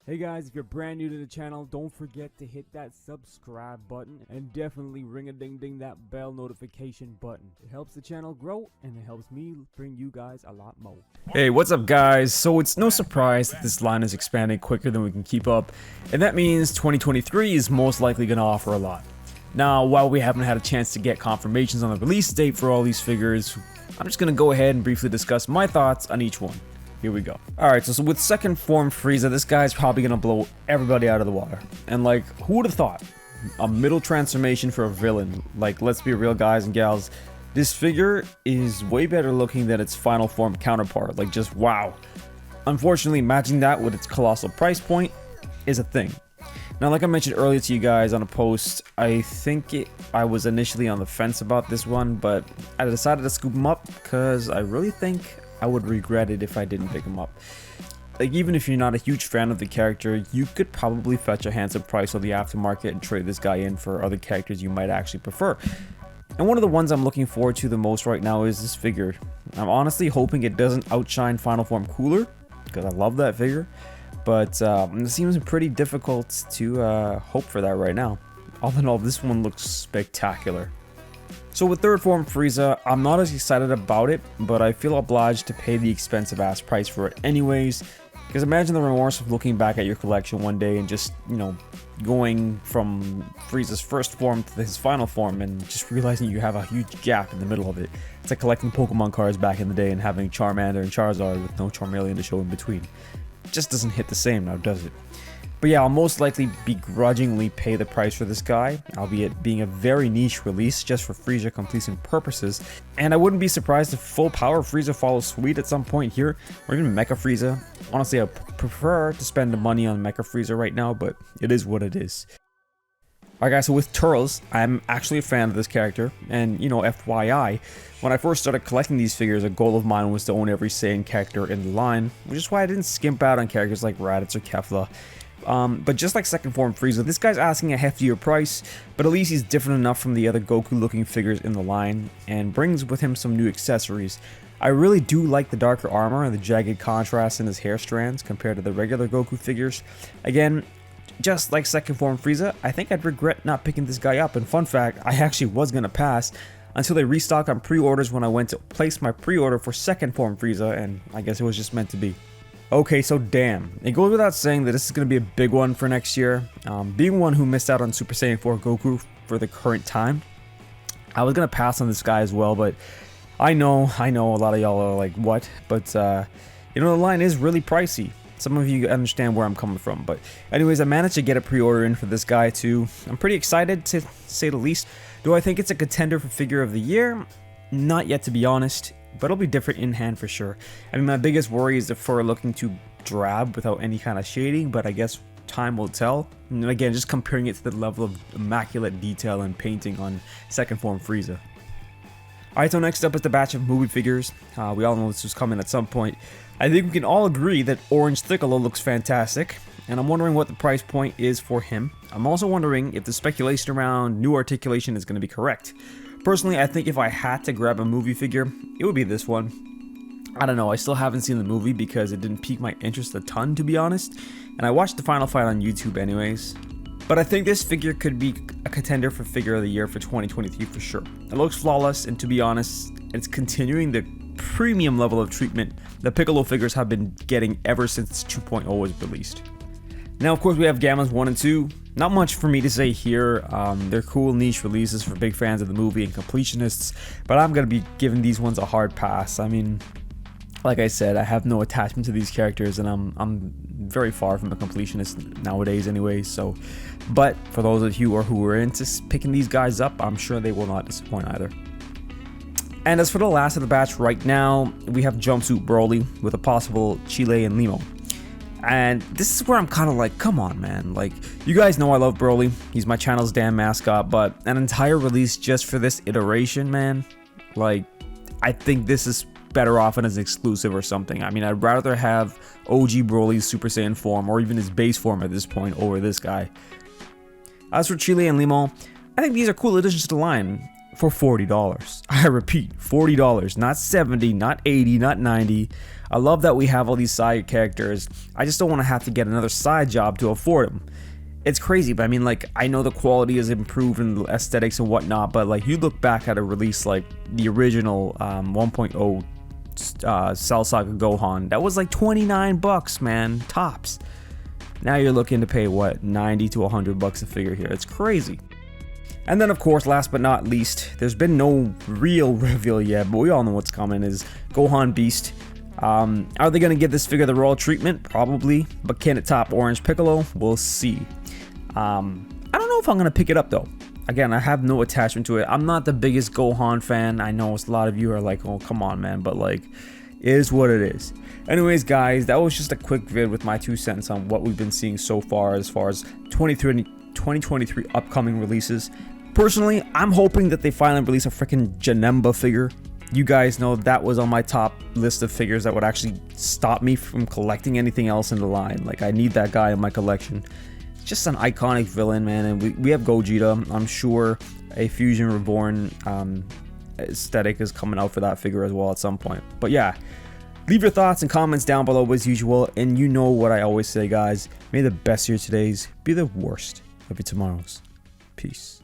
Hey guys, if you're brand new to the channel, don't forget to hit that subscribe button and definitely ring a ding ding that bell notification button. It helps the channel grow and it helps me bring you guys a lot more. Hey, what's up guys? So it's no surprise that this line is expanding quicker than we can keep up, and that means 2023 is most likely going to offer a lot. Now, while we haven't had a chance to get confirmations on the release date for all these figures, I'm just going to go ahead and briefly discuss my thoughts on each one. Here we go. Alright, so with second form Frieza, this guy's probably gonna blow everybody out of the water. And like, who would have thought? A middle transformation for a villain. Like, let's be real guys and gals, this figure is way better looking than its final form counterpart. Like, just wow. Unfortunately, matching that with its colossal price point is a thing. Now, like I mentioned earlier to you guys on a post, I was initially on the fence about this one, but I decided to scoop him up because I really think I would regret it if I didn't pick him up. Like, even if you're not a huge fan of the character, you could probably fetch a handsome price on the aftermarket and trade this guy in for other characters you might actually prefer. And one of the ones I'm looking forward to the most right now is this figure. I'm honestly hoping it doesn't outshine Final Form Cooler, because I love that figure. But it seems pretty difficult to hope for that right now. All in all, this one looks spectacular. So with third form Frieza, I'm not as excited about it, but I feel obliged to pay the expensive ass price for it anyways. Because imagine the remorse of looking back at your collection one day and just, you know, going from Frieza's first form to his final form and just realizing you have a huge gap in the middle of it. It's like collecting Pokemon cards back in the day and having Charmander and Charizard with no Charmeleon to show in between. It just doesn't hit the same now, does it? But yeah, I'll most likely begrudgingly pay the price for this guy, albeit being a very niche release just for Frieza completion purposes. And I wouldn't be surprised if full power Frieza follows suite at some point here, or even Mecha Frieza. Honestly, I prefer to spend the money on Mecha Frieza right now, but it is what it is. Alright guys, so with Turles, I'm actually a fan of this character, and you know, FYI, when I first started collecting these figures, a goal of mine was to own every Saiyan character in the line, which is why I didn't skimp out on characters like Raditz or Kefla. But just like second form Frieza, this guy's asking a heftier price, but at least he's different enough from the other Goku looking figures in the line, and brings with him some new accessories. I really do like the darker armor and the jagged contrast in his hair strands compared to the regular Goku figures. Again, just like second form Frieza, I think I'd regret not picking this guy up, and fun fact, I actually was gonna pass until they restocked on pre-orders when I went to place my pre-order for second form Frieza, and I guess it was just meant to be. Okay, so damn, it goes without saying that this is going to be a big one for next year. Being one who missed out on Super Saiyan 4 Goku for the current time, I was going to pass on this guy as well, but I know a lot of y'all are like, what? But, you know, the line is really pricey. Some of you understand where I'm coming from, but anyways, I managed to get a pre-order in for this guy too. I'm pretty excited, to say the least. Do I think it's a contender for figure of the year? Not yet, to be honest. But it'll be different in hand for sure. I mean, my biggest worry is the fur looking too drab without any kind of shading, but I guess time will tell. And again, just comparing it to the level of immaculate detail and painting on second form Frieza. Alright, so next up is the batch of movie figures. We all know this was coming at some point. I think we can all agree that Orange Piccolo looks fantastic, and I'm wondering what the price point is for him. I'm also wondering if the speculation around new articulation is going to be correct. Personally, I think if I had to grab a movie figure, it would be this one. I don't know, I still haven't seen the movie because it didn't pique my interest a ton, to be honest, and I watched the final fight on YouTube anyways. But I think this figure could be a contender for figure of the year for 2023 for sure. It looks flawless, and to be honest, it's continuing the premium level of treatment the Piccolo figures have been getting ever since 2.0 was released. Now, of course, we have Gammas 1 and 2. Not much for me to say here. They're cool niche releases for big fans of the movie and completionists, but I'm going to be giving these ones a hard pass. I mean, like I said, I have no attachment to these characters, and I'm very far from a completionist nowadays anyways, so. But for those of you who are into picking these guys up, I'm sure they will not disappoint either. And as for the last of the batch right now, we have Jumpsuit Broly with a possible Chile and Limo. And this is where I'm kind of like, come on, man. Like, you guys know I love Broly. He's my channel's damn mascot, but an entire release just for this iteration, man. Like, I think this is better off as an exclusive or something. I mean, I'd rather have OG Broly's Super Saiyan form, or even his base form at this point, over this guy. As for Chile and Limo, I think these are cool additions to the line. for $40. I repeat, $40, not $70, not $80, not $90. I love that we have all these side characters. I just don't want to have to get another side job to afford them. It's crazy, but I mean, like, I know the quality is improved and the aesthetics and whatnot, but like, you look back at a release like the original 1.0 Cell Saga Gohan, that was like $29, man, tops. Now you're looking to pay what, 90 to 100 bucks a figure here. It's crazy. And then, of course, last but not least, there's been no real reveal yet, but we all know what's coming, is Gohan Beast. Are they going to give this figure the royal treatment? Probably. But can it top Orange Piccolo? We'll see. I don't know if I'm going to pick it up, though. Again, I have no attachment to it. I'm not the biggest Gohan fan. I know a lot of you are like, oh, come on, man. But, like, it is what it is. Anyways, guys, that was just a quick vid with my 2 cents on what we've been seeing so far as 2023 upcoming releases. Personally, I'm hoping that they finally release a freaking Janemba figure. You guys know that was on my top list of figures that would actually stop me from collecting anything else in the line. Like, I need that guy in my collection. It's just an iconic villain, man. And we have Gogeta. I'm sure a Fusion Reborn aesthetic is coming out for that figure as well at some point. But yeah, leave your thoughts and comments down below as usual. And you know what I always say, guys. May the best of your todays be the worst of your tomorrows. Peace.